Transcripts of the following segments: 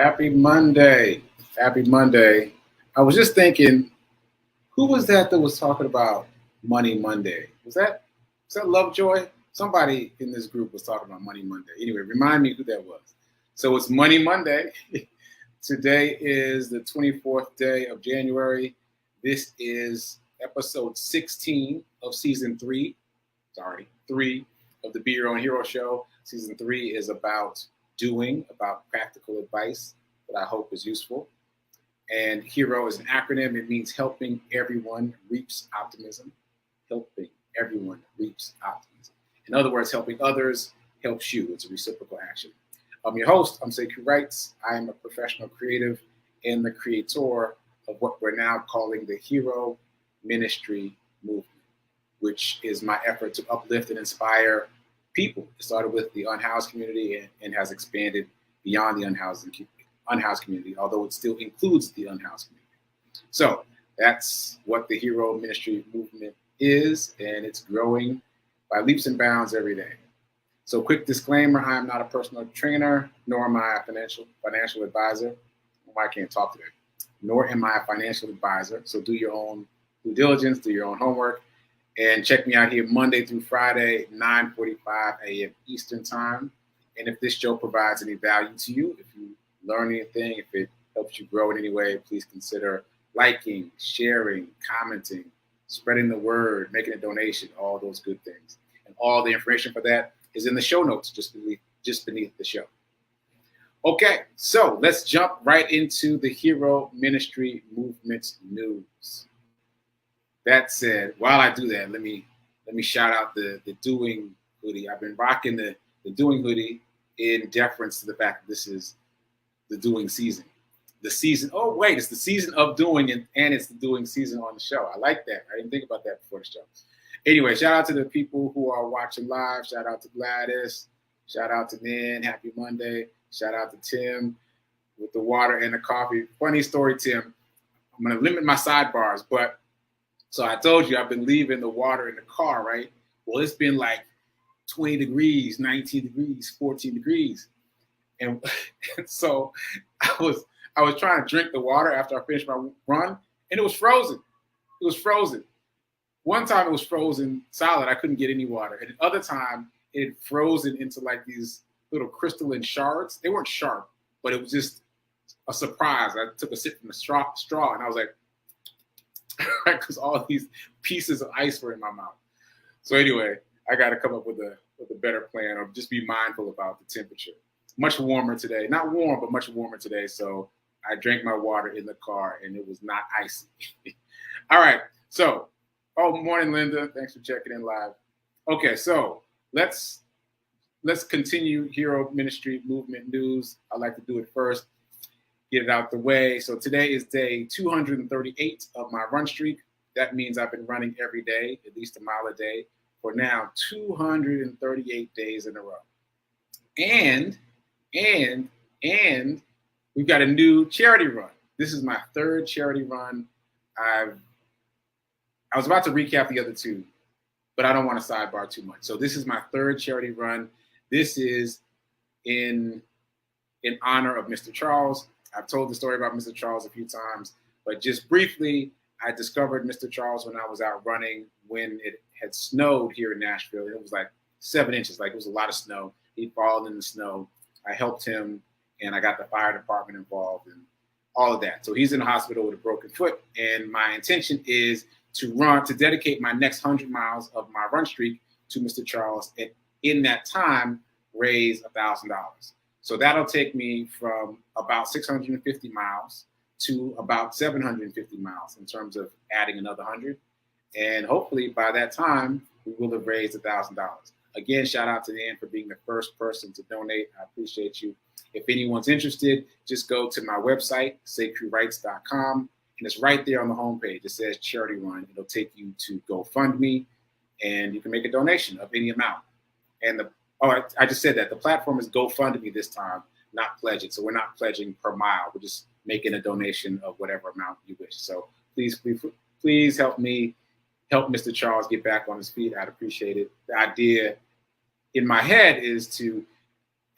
Happy Monday. Happy Monday. I was just thinking, who was that was talking about Money Monday? Was that Lovejoy? Somebody in this group was talking about Money Monday. Anyway, remind me who that was. So it's Money Monday. Today is the 24th day of January. This is episode 16 of season 3 of the Be Your Own Hero show. Season 3 is about practical advice that I hope is useful. And HERO is an acronym. It means helping everyone reaps optimism. Helping everyone reaps optimism. In other words, helping others helps you. It's a reciprocal action. I'm your host. I'm sekouwrites. I am a professional creative and the creator of what we're now calling the HERO Ministry Movement, which is my effort to uplift and inspire people. It started with the unhoused community and has expanded beyond the unhoused community, although it still includes the unhoused community. So that's what the HERO Ministry Movement is, and it's growing by leaps and bounds every day. So quick disclaimer, I am not a personal trainer, nor am I a financial advisor. I can't talk today. Nor am I a financial advisor. So do your own due diligence, do your own homework, and check me out here Monday through Friday, 9:45 a.m. Eastern Time. And if this show provides any value to you, if you learn anything, if it helps you grow in any way, please consider liking, sharing, commenting, spreading the word, making a donation, all those good things. And all the information for that is in the show notes just beneath the show. Okay, so let's jump right into the HERO Ministry Movement news. That said, while I do that, let me shout out the Doing hoodie. I've been rocking the Doing hoodie in deference to the fact that this is the Doing season. The season, oh wait, it's the season of Doing and it's the Doing season on the show. I like that. I didn't think about that before the show. Anyway, shout out to the people who are watching live. Shout out to Gladys. Shout out to Nan. Happy Monday. Shout out to Tim with the water and the coffee. Funny story, Tim. I'm going to limit my sidebars, but so I told you I've been leaving the water in the car, right? Well, it's been like 20 degrees, 19 degrees, 14 degrees. And so I was trying to drink the water after I finished my run, and it was frozen. It was frozen. One time it was frozen solid. I couldn't get any water. And the other time it had frozen into like these little crystalline shards. They weren't sharp, but it was just a surprise. I took a sip from the straw and I was like, because all these pieces of ice were in my mouth. So anyway, I got to come up with a better plan, or just be mindful about the temperature. Much warmer today. Not warm, but much warmer today. So I drank my water in the car and it was not icy. All right. So, morning, Linda. Thanks for checking in live. Okay, so let's continue HERO Ministry Movement news. I like to do it first, get it out the way. So today is day 238 of my run streak. That means I've been running every day, at least a mile a day, for now 238 days in a row. And we've got a new charity run. This is my third charity run. I was about to recap the other two, but I don't want to sidebar too much. So this is my third charity run. This is in honor of Mr. Charles. I've told the story about Mr. Charles a few times, but just briefly, I discovered Mr. Charles when I was out running when it had snowed here in Nashville. It was like 7 inches, like it was a lot of snow. He'd fallen in the snow. I helped him, and I got the fire department involved and all of that. So he's in the hospital with a broken foot, and my intention is to dedicate my next 100 miles of my run streak to Mr. Charles, and in that time, raise $1,000. So that'll take me from about 650 miles to about 750 miles in terms of adding another 100. And hopefully by that time, we will have raised $1,000. Again, shout out to Nan for being the first person to donate. I appreciate you. If anyone's interested, just go to my website, sekouwrites.com, and it's right there on the homepage. It says Charity Run. It'll take you to GoFundMe, and you can make a donation of any amount. And I just said that. The platform is GoFundMe this time, not Pledge It. So we're not pledging per mile. We're just making a donation of whatever amount you wish. So please help me help Mr. Charles get back on his feet. I'd appreciate it. The idea in my head is to,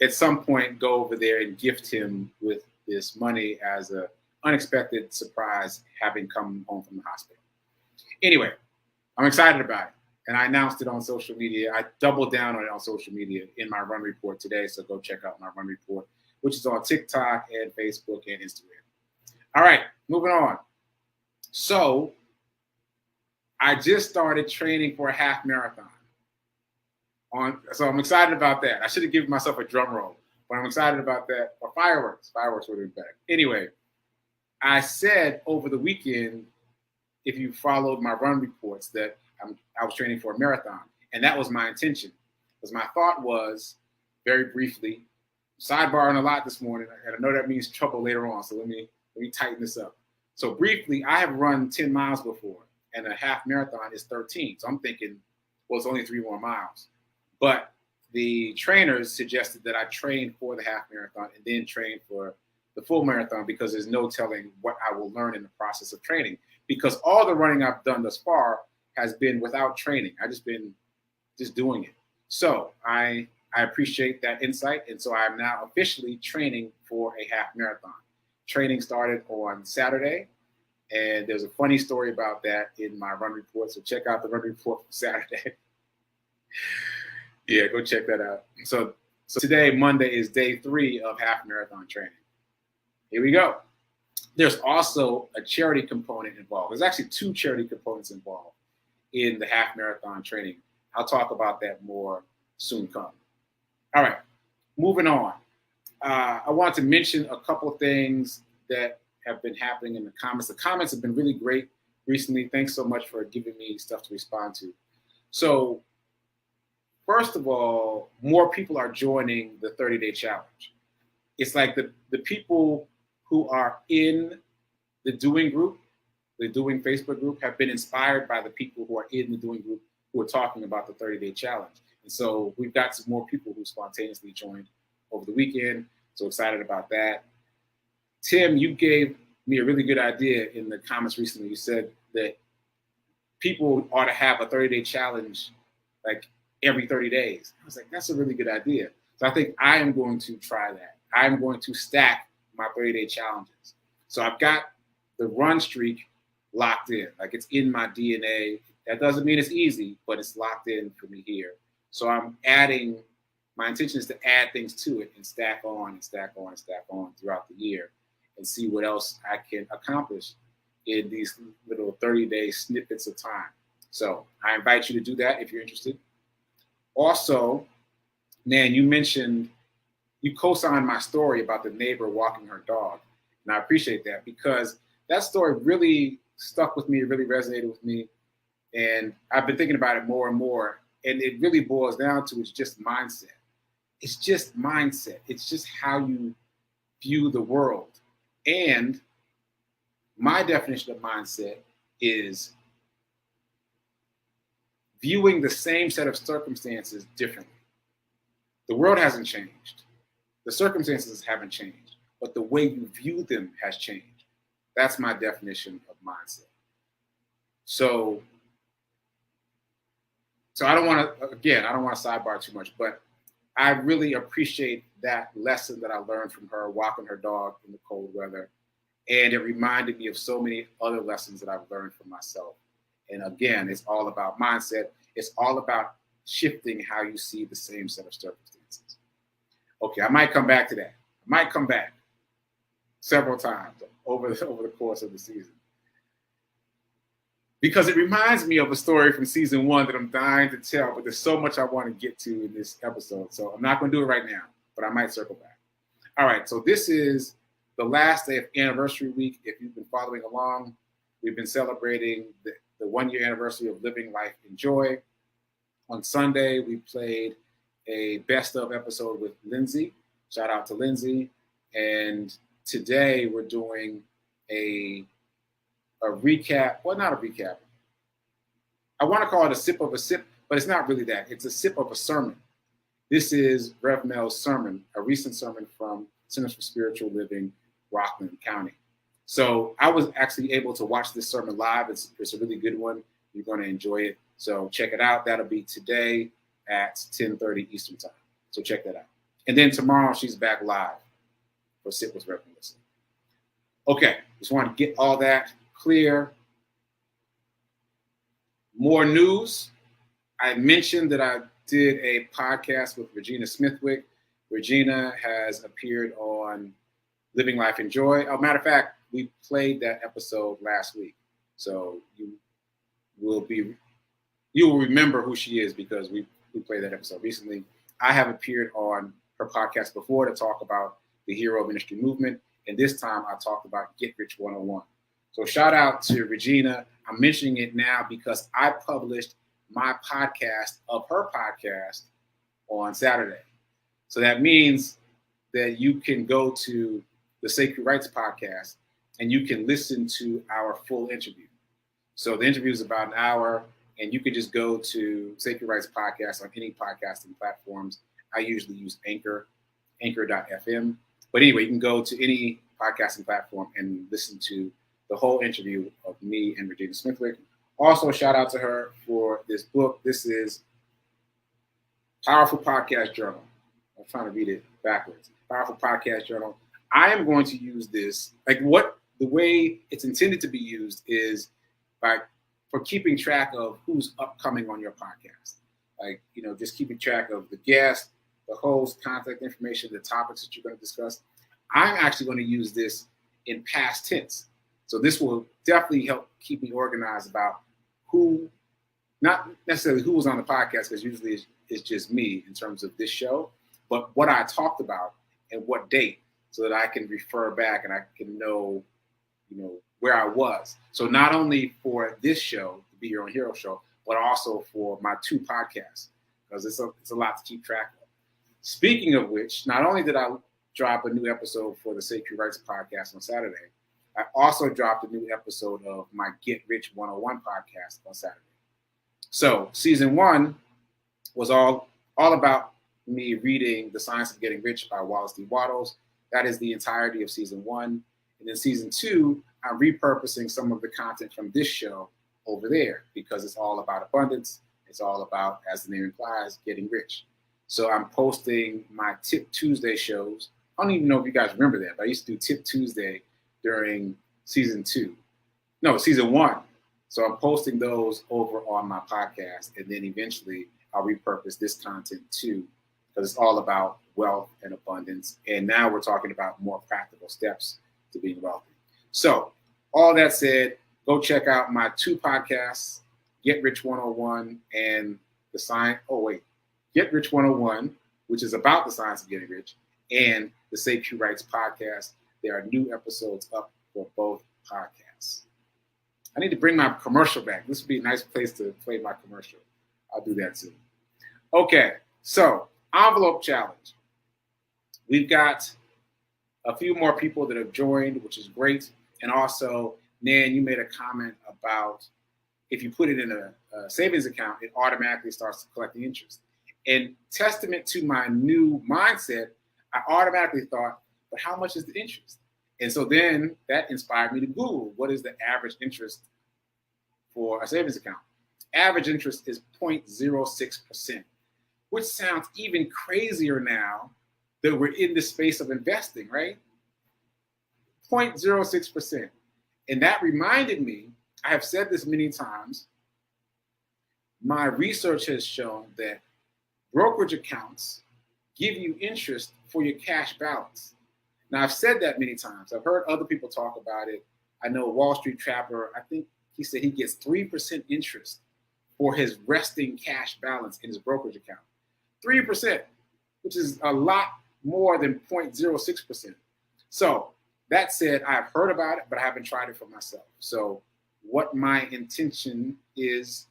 at some point, go over there and gift him with this money as an unexpected surprise, having come home from the hospital. Anyway, I'm excited about it. And I announced it on social media. I doubled down on it on social media in my run report today. So go check out my run report, which is on TikTok and Facebook and Instagram. All right, moving on. So I just started training for a half marathon. So I'm excited about that. I should have given myself a drum roll, but I'm excited about that. Or fireworks. Fireworks would have been better. Anyway, I said over the weekend, if you followed my run reports, that I was training for a marathon. And that was my intention. Because my thought was, very briefly, sidebarring a lot this morning, and I know that means trouble later on, so let me tighten this up. So briefly, I have run 10 miles before, and a half marathon is 13. So I'm thinking, well, it's only 3 more miles. But the trainers suggested that I train for the half marathon and then train for the full marathon, because there's no telling what I will learn in the process of training. Because all the running I've done thus far has been without training. I've just been doing it. So I appreciate that insight. And so I'm now officially training for a half marathon. Training started on Saturday. And there's a funny story about that in my run report. So check out the run report for Saturday. Yeah, go check that out. So today, Monday, is day 3 of half marathon training. Here we go. There's also a charity component involved. There's actually 2 charity components involved in the half marathon training. I'll talk about that more soon come. All right, moving on. I want to mention a couple of things that have been happening in the comments. The comments have been really great recently. Thanks so much for giving me stuff to respond to. So first of all, more people are joining the 30-day challenge. It's like the people who are in the Doing group, the Doing Facebook group, have been inspired by the people who are in the Doing group who are talking about the 30-day challenge. And so we've got some more people who spontaneously joined over the weekend. So excited about that. Tim, you gave me a really good idea in the comments recently. You said that people ought to have a 30-day challenge like every 30 days. I was like, that's a really good idea. So I think I am going to try that. I'm going to stack my 30-day challenges. So I've got the run streak locked in, like it's in my DNA. That doesn't mean it's easy, but it's locked in for me here. So I'm adding, my intention is to add things to it and stack on and stack on and stack on throughout the year and see what else I can accomplish in these little 30-day snippets of time. So I invite you to do that if you're interested. Also, Nan, you co-signed my story about the neighbor walking her dog. And I appreciate that, because that story really stuck with me. It really resonated with me. And I've been thinking about it more and more. And it really boils down to, it's just mindset. It's just mindset. It's just how you view the world. And my definition of mindset is viewing the same set of circumstances differently. The world hasn't changed. The circumstances haven't changed, but the way you view them has changed. That's my definition of mindset. So I don't want to sidebar too much, but I really appreciate that lesson that I learned from her walking her dog in the cold weather. And it reminded me of so many other lessons that I've learned for myself. And again, it's all about mindset. It's all about shifting how you see the same set of circumstances. Okay, I might come back to that. I might come back several times over the course of the season, because it reminds me of a story from season 1 that I'm dying to tell, but there's so much I want to get to in this episode. So I'm not going to do it right now, but I might circle back. All right, so this is the last day of anniversary week. If you've been following along, we've been celebrating the 1-year anniversary of Living Life in Joy. On Sunday, we played a best of episode with Lindsay. Shout out to Lindsay. And today we're doing a recap. Well, not a recap. I want to call it a sip of a sip, but it's not really that. It's a sip of a sermon. This is Rev Mel's sermon, a recent sermon from Centers for Spiritual Living, Rockland County. So I was actually able to watch this sermon live. It's a really good one. You're going to enjoy it. So check it out. That'll be today at 10:30 Eastern time. So check that out. And then tomorrow she's back live for Sip with Rev Melissa. Okay, just want to get all that clear. More news. I mentioned that I did a podcast with Regina Smithwick. Regina has appeared on Living Life in Joy. Oh, matter of fact, we played that episode last week. So you will remember who she is because we played that episode recently. I have appeared on her podcast before to talk about the Hero Ministry Movement. And this time I talked about Get Rich 101. So shout out to Regina. I'm mentioning it now because I published my podcast of her podcast on Saturday. So that means that you can go to the Sekouwrites podcast and you can listen to our full interview. So the interview is about an hour, and you can just go to Sekouwrites podcast on any podcasting platforms. I usually use anchor.fm. But anyway, you can go to any podcasting platform and listen to the whole interview of me and Regina Smithwick. Also, shout out to her for this book. This is Powerful Podcast Journal. I'm trying to read it backwards. Powerful Podcast Journal. I am going to use this, the way it's intended to be used is for keeping track of who's upcoming on your podcast. Just keeping track of the guest, the host, contact information, the topics that you're going to discuss. I'm actually going to use this in past tense. So this will definitely help keep me organized about who, not necessarily who was on the podcast, because usually it's just me in terms of this show, but what I talked about and what date, so that I can refer back and I can know, where I was. So not only for this show, the Be Your Own Hero show, but also for my 2 podcasts, because it's a lot to keep track of. Speaking of which, not only did I drop a new episode for the Sekouwrites podcast on Saturday, I also dropped a new episode of my Get Rich 101 podcast on Saturday. So season 1 was all about me reading The Science of Getting Rich by Wallace D. Wattles. That is the entirety of season 1. And then season 2, I'm repurposing some of the content from this show over there because it's all about abundance. It's all about, as the name implies, getting rich. So I'm posting my Tip Tuesday shows. I don't even know if you guys remember that, but I used to do Tip Tuesday during season 1. So I'm posting those over on my podcast, and then eventually I'll repurpose this content too, because it's all about wealth and abundance. And now we're talking about more practical steps to being wealthy. So all that said, go check out my 2 podcasts, Get Rich 101 and Get Rich 101, which is about the science of getting rich, and the Sekouwrites podcast. There are new episodes up for both podcasts. I need to bring my commercial back. This would be a nice place to play my commercial. I'll do that soon. Okay, so envelope challenge. We've got a few more people that have joined, which is great. And also, Nan, you made a comment about if you put it in a savings account, it automatically starts collecting interest. And testament to my new mindset, I automatically thought, but how much is the interest? And so then that inspired me to Google, what is the average interest for a savings account? Average interest is 0.06%, which sounds even crazier now that we're in the space of investing, right? 0.06%. And that reminded me, I have said this many times, my research has shown that brokerage accounts give you interest for your cash balance. Now, I've said that many times. I've heard other people talk about it. I know Wall Street Trapper, I think he said he gets 3% interest for his resting cash balance in his brokerage account. 3%, which is a lot more than 0.06%. So that said, I've heard about it, but I haven't tried it for myself. So what my intention is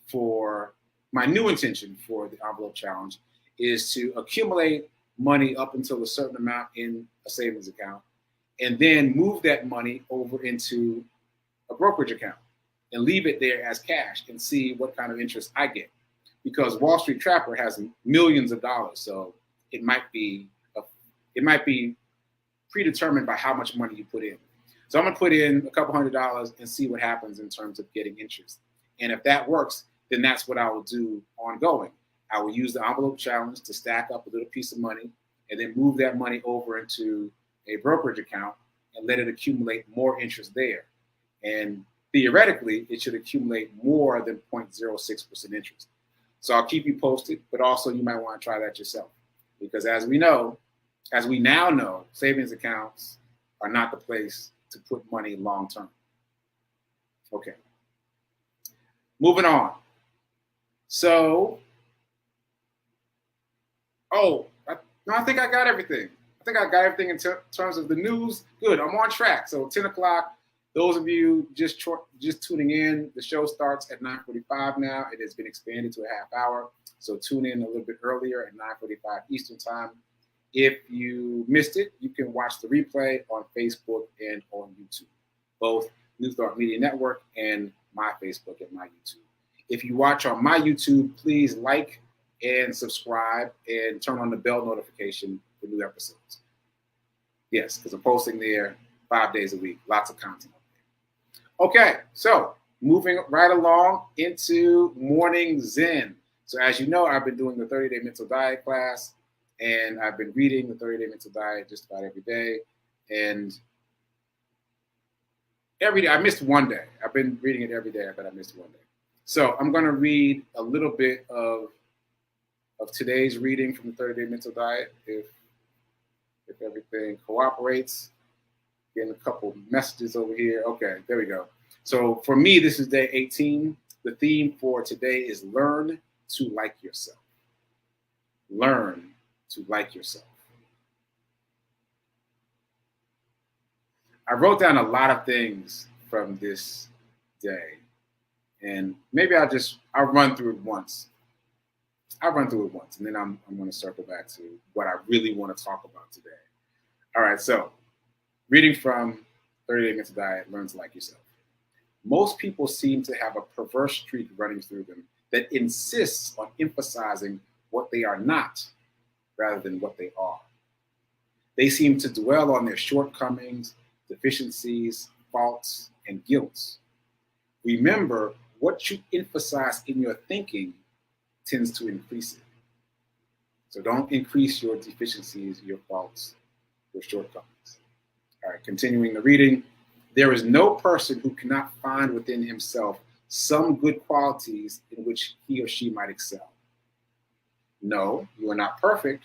for, my new intention for the envelope challenge is to accumulate money up until a certain amount in a savings account and then move that money over into a brokerage account and leave it there as cash and see what kind of interest I get. Because Wall Street Trapper has millions of dollars, so it might be predetermined by how much money you put in. So I'm gonna put in a couple $100 and see what happens in terms of getting interest. And if that works, then that's what I will do ongoing. I will use the envelope challenge to stack up a little piece of money and then move that money over into a brokerage account and let it accumulate more interest there. And theoretically, it should accumulate more than 0.06% interest. So I'll keep you posted, but also you might want to try that yourself. Because as we now know, savings accounts are not the place to put money long term. Okay. Moving on. So, I think I got everything. I think I got everything in terms of the news. Good, I'm on track. So 10 o'clock, those of you just tuning in, the show starts at 9:45 now. It has been expanded to a half hour. So tune in a little bit earlier at 9:45 Eastern time. If you missed it, you can watch the replay on Facebook and on YouTube, both New Thought Media Network and my Facebook and my YouTube. If you watch on my YouTube, please like and subscribe and turn on the bell notification for new episodes. Yes, because I'm posting there 5 days a week, lots of content up there. Okay, so moving right along into Morning Zen. So as you know, I've been doing the 30-day mental diet class, and I've been reading the 30-day mental diet just about every day. And every day, I missed one day. I've been reading it every day, but I missed one day. So I'm going to read a little bit of today's reading from the 30-day mental diet, if everything cooperates. Getting a couple messages over here. Okay, there we go. So for me, this is day 18. The theme for today is learn to like yourself. Learn to like yourself. I wrote down a lot of things from this day, and maybe I'll run through it once. And then I'm going to circle back to what I really want to talk about today. All right, so reading from 30-day mental diet, learn to like yourself. Most people seem to have a perverse streak running through them that insists on emphasizing what they are not rather than what they are. They seem to dwell on their shortcomings, deficiencies, faults, and guilt. Remember, what you emphasize in your thinking tends to increase it. So don't increase your deficiencies, your faults, your shortcomings. All right, continuing the reading. There is no person who cannot find within himself some good qualities in which he or she might excel. No, you are not perfect,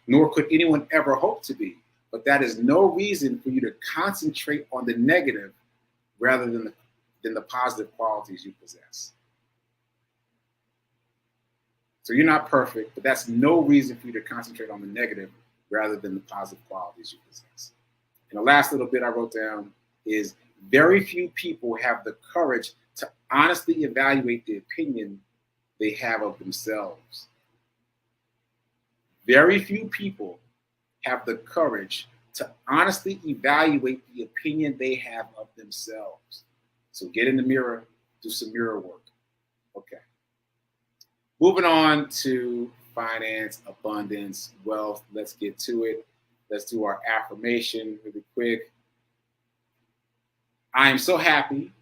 nor could anyone ever hope to be, but that is no reason for you to concentrate on the negative rather than the positive qualities you possess. So you're not perfect, but that's no reason for you to concentrate on the negative rather than the positive qualities you possess. And the last little bit I wrote down is very few people have the courage to honestly evaluate the opinion they have of themselves. Very few people have the courage to honestly evaluate the opinion they have of themselves. So get in the mirror, do some mirror work. Okay. Moving on to finance, abundance, wealth. Let's get to it. Let's do our affirmation really quick. I am so happy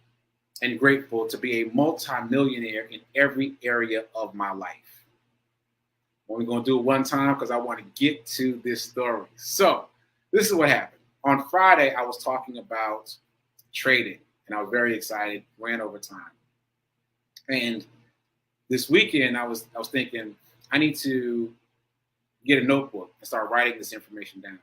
and grateful to be a multimillionaire in every area of my life. I'm only going to do it one time because I want to get to this story. So this is what happened. On Friday, I was talking about trading, and I was very excited, ran over time. And this weekend, I was thinking, I need to get a notebook and start writing this information down.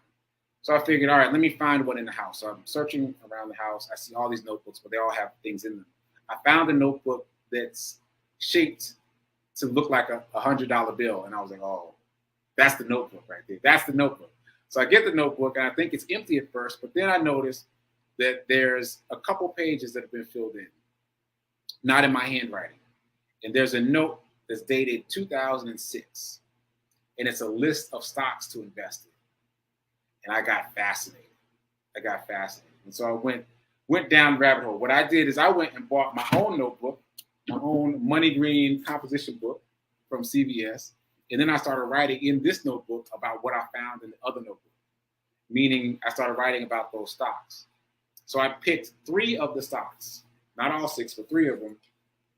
So I figured, all right, let me find one in the house. So I'm searching around the house. I see all these notebooks, but they all have things in them. I found a notebook that's shaped to look like a $100 bill. And I was like, oh, that's the notebook right there. That's the notebook. So I get the notebook, and I think it's empty at first, but then I noticed that there's a couple pages that have been filled in, not in my handwriting. And there's a note that's dated 2006, and it's a list of stocks to invest in. And I got fascinated. And so I went down the rabbit hole. What I did is I went and bought my own notebook, my own money green composition book from CVS. And then I started writing in this notebook about what I found in the other notebook, meaning I started writing about those stocks. So I picked 3 of the stocks, not all 6, but 3 of them.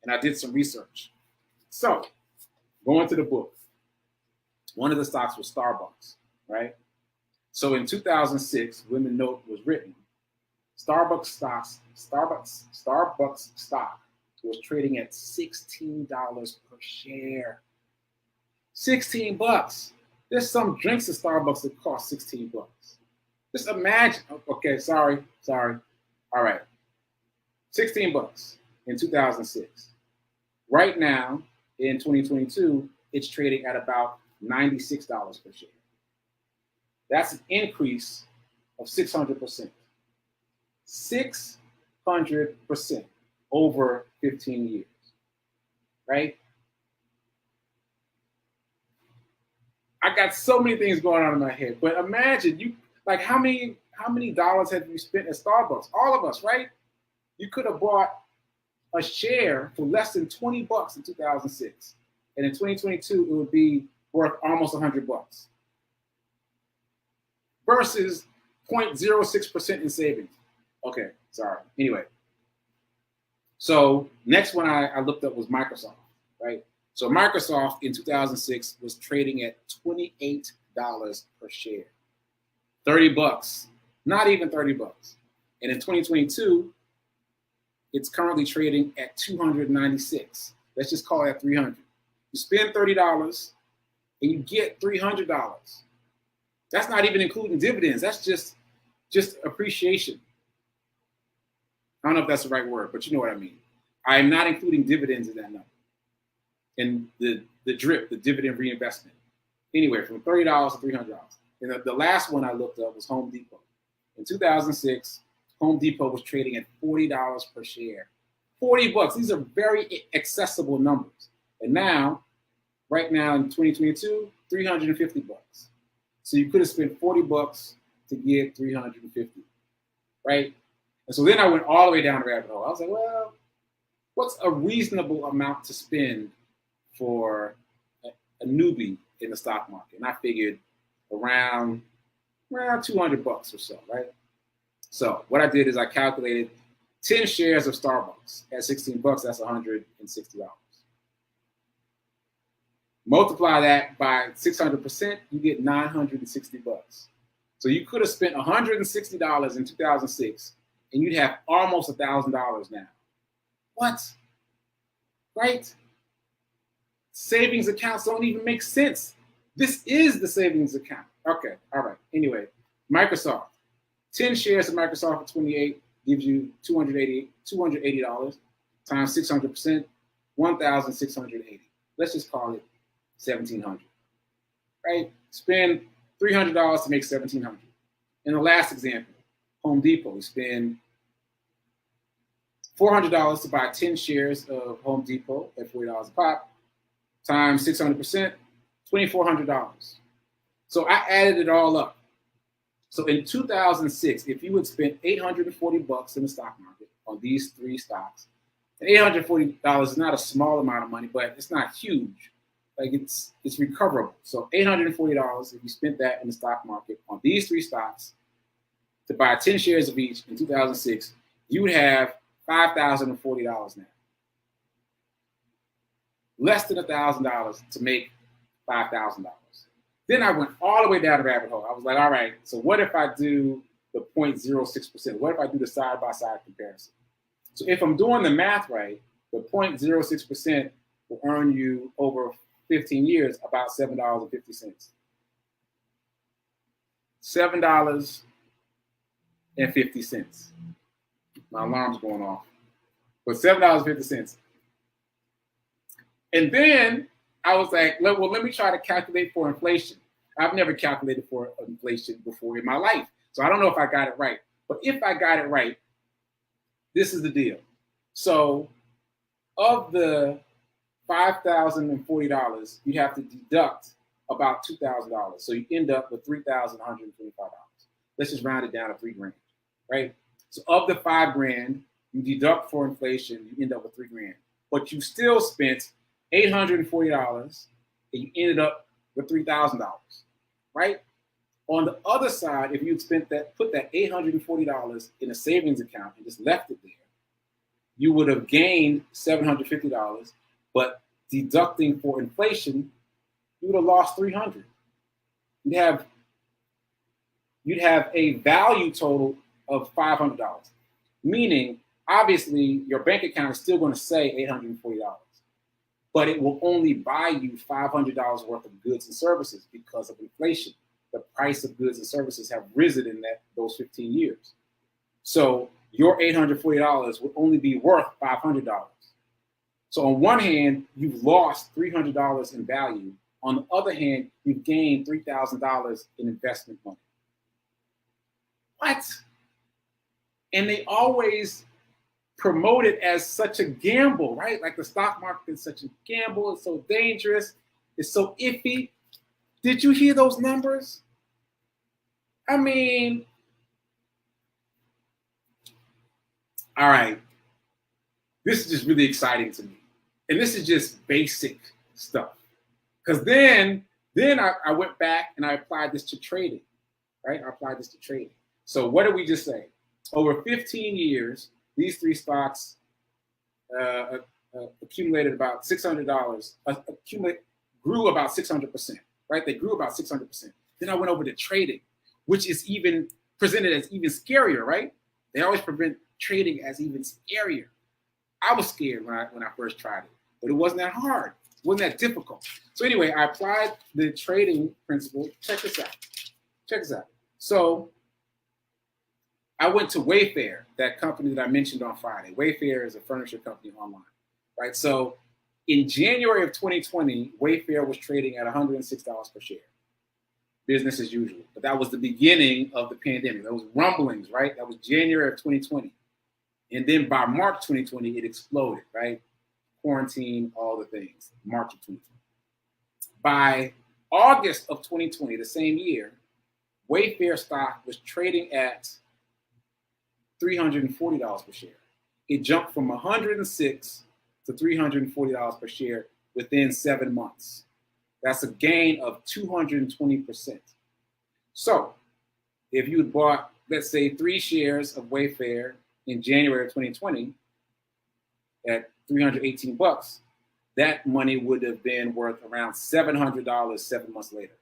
And I did some research. So going to the book, one of the stocks was Starbucks, right? So in 2006, when the note was written, Starbucks stock was trading at $16 per share. 16 bucks. There's some drinks at Starbucks that cost 16 bucks. Just imagine. Okay, sorry. All right. 16 bucks in 2006. Right now, in 2022, it's trading at about $96 per share. That's an increase of 600%. 600% over 15 years, right? I got so many things going on in my head, but imagine how many dollars have you spent at Starbucks? All of us, right? You could have bought a share for less than 20 bucks in 2006. And in 2022, it would be worth almost 100 bucks versus 0.06% in savings. Okay, sorry. Anyway, so next one I looked up was Microsoft, right? So Microsoft in 2006 was trading at $28 per share. 30 bucks, not even 30 bucks. And in 2022, it's currently trading at 296. Let's just call that 300. You spend $30 and you get $300. That's not even including dividends. That's just appreciation. I don't know if that's the right word, but you know what I mean. I am not including dividends in that number. And the DRIP, the dividend reinvestment. Anyway, from $30 to $300. And the last one I looked up was Home Depot. In 2006, Home Depot was trading at $40 per share. 40 bucks. These are very accessible numbers. And now, right now in 2022, 350 bucks. So you could have spent 40 bucks to get 350, right? And so then I went all the way down the rabbit hole. I was like, well, what's a reasonable amount to spend for a newbie in the stock market? And I figured around 200 bucks or so, right? So what I did is I calculated 10 shares of Starbucks at 16 bucks, that's $160. Multiply that by 600%, you get 960 bucks. So you could have spent $160 in 2006 and you'd have almost $1,000 now. What? Right? Savings accounts don't even make sense. This is the savings account. Okay, all right. Anyway, Microsoft. 10 shares of Microsoft at 28 gives you $280 times 600%, 1,680. Let's just call it 1,700. Right? Spend $300 to make 1,700. In the last example, Home Depot, we spend $400 to buy 10 shares of Home Depot at $40 a pop, times 600%, $2,400. So I added it all up. So in 2006, if you would spend $840 in the stock market on these three stocks, and $840 is not a small amount of money, but it's not huge. Like it's recoverable. So $840, if you spent that in the stock market on these three stocks to buy 10 shares of each in 2006, you would have $5,040 now. Less than $1,000 to make $5,000. Then I went all the way down the rabbit hole. I was like, all right, so what if I do the 0.06%? What if I do the side-by-side comparison? So if I'm doing the math right, the 0.06% will earn you over 15 years about $7.50. $7.50. My alarm's going off. But $7.50. And then I was like, well, let me try to calculate for inflation. I've never calculated for inflation before in my life. So I don't know if I got it right. But if I got it right, this is the deal. So of the $5,040, you have to deduct about $2,000. So you end up with $3,125. Let's just round it down to $3,000, right? So of the $5,000, you deduct for inflation, you end up with $3,000. But you still spent $840 and you ended up with $3,000, right? On the other side, if you'd put that $840 in a savings account and just left it there, you would have gained $750, but deducting for inflation, you would have lost $300. You'd have a value total of $500. Meaning, obviously, your bank account is still going to say $840, but it will only buy you $500 worth of goods and services because of inflation. The price of goods and services have risen in those 15 years. So your $840 would only be worth $500. So on one hand, you've lost $300 in value. On the other hand, you've gained $3,000 in investment money. What? And they always promote it as such a gamble, right? Like the stock market is such a gamble. It's so dangerous. It's so iffy. Did you hear those numbers? I mean, all right. This is just really exciting to me. And this is just basic stuff. Because then I went back and I applied this to trading, right? I applied this to trading. So what did we just say? Over 15 years, these three stocks accumulated about $600, grew about 600%, right? They grew about 600%. Then I went over to trading, which is even presented as even scarier, right? They always present trading as even scarier. I was scared when I first tried it, but it wasn't that hard. It wasn't that difficult. So anyway, I applied the trading principle. Check this out. Check this out. So I went to Wayfair, that company that I mentioned on Friday. Wayfair is a furniture company online, right? So in January of 2020, Wayfair was trading at $106 per share. Business as usual. But that was the beginning of the pandemic. Those rumblings, right? That was January of 2020. And then by March 2020, it exploded, right? Quarantine, all the things. March of 2020. By August of 2020, the same year, Wayfair stock was trading at $340 per share. It jumped from $106 to $340 per share within 7 months. That's a gain of 220%. So if you had bought, let's say, 3 shares of Wayfair in January of 2020 at $318, that money would have been worth around $700 7 months later.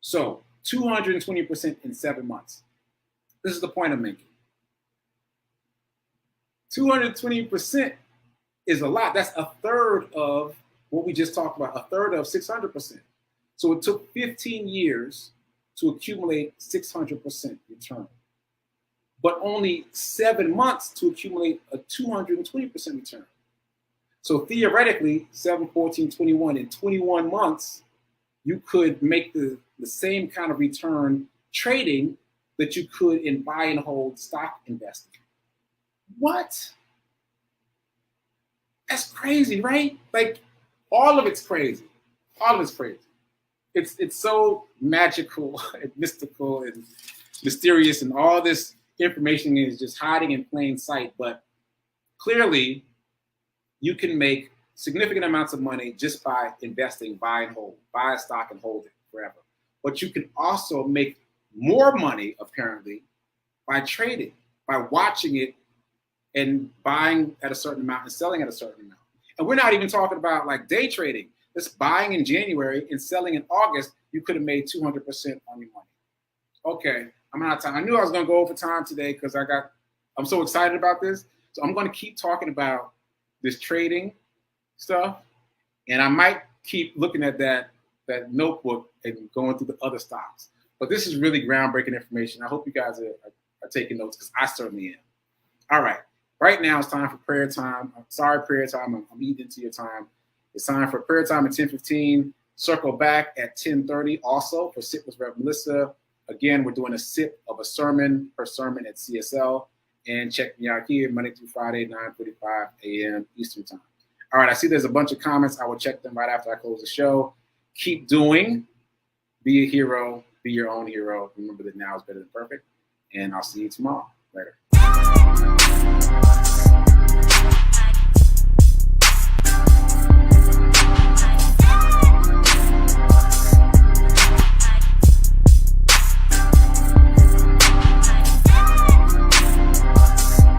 So 220% in 7 months. This is the point I'm making. 220% is a lot. That's a third of what we just talked about, a third of 600%. So it took 15 years to accumulate 600% return, but only 7 months to accumulate a 220% return. So theoretically, 7, 14, 21, in 21 months, you could make the same kind of return trading that you could in buy and hold stock investing. What? That's crazy, right? Like, all of it's crazy. All of it's crazy. It's so magical and mystical and mysterious, and all this information is just hiding in plain sight. But clearly, you can make significant amounts of money just by investing, buy and hold, buy a stock and hold it forever. But you can also make more money, apparently, by trading, by watching it and buying at a certain amount and selling at a certain amount. And we're not even talking about like day trading. Just buying in January and selling in August, you could have made 200% on your money. Okay, I'm out of time. I knew I was going to go over time today because I'm so excited about this. So I'm going to keep talking about this trading stuff, and I might keep looking at that notebook and going through the other stocks. But this is really groundbreaking information. I hope you guys are taking notes, because I certainly am. All right. Right now it's time for prayer time. I'm sorry, prayer time. I'm eating into your time. It's time for prayer time at 10:15. Circle back at 10:30 also for Sip with Rev Melissa. Again, we're doing a sip of a sermon per sermon at CSL. And check me out here Monday through Friday, 9:45 a.m. Eastern time. All right, I see there's a bunch of comments. I will check them right after I close the show. Keep doing. Be a hero. Be your own hero. Remember that now is better than perfect. And I'll see you tomorrow. Later.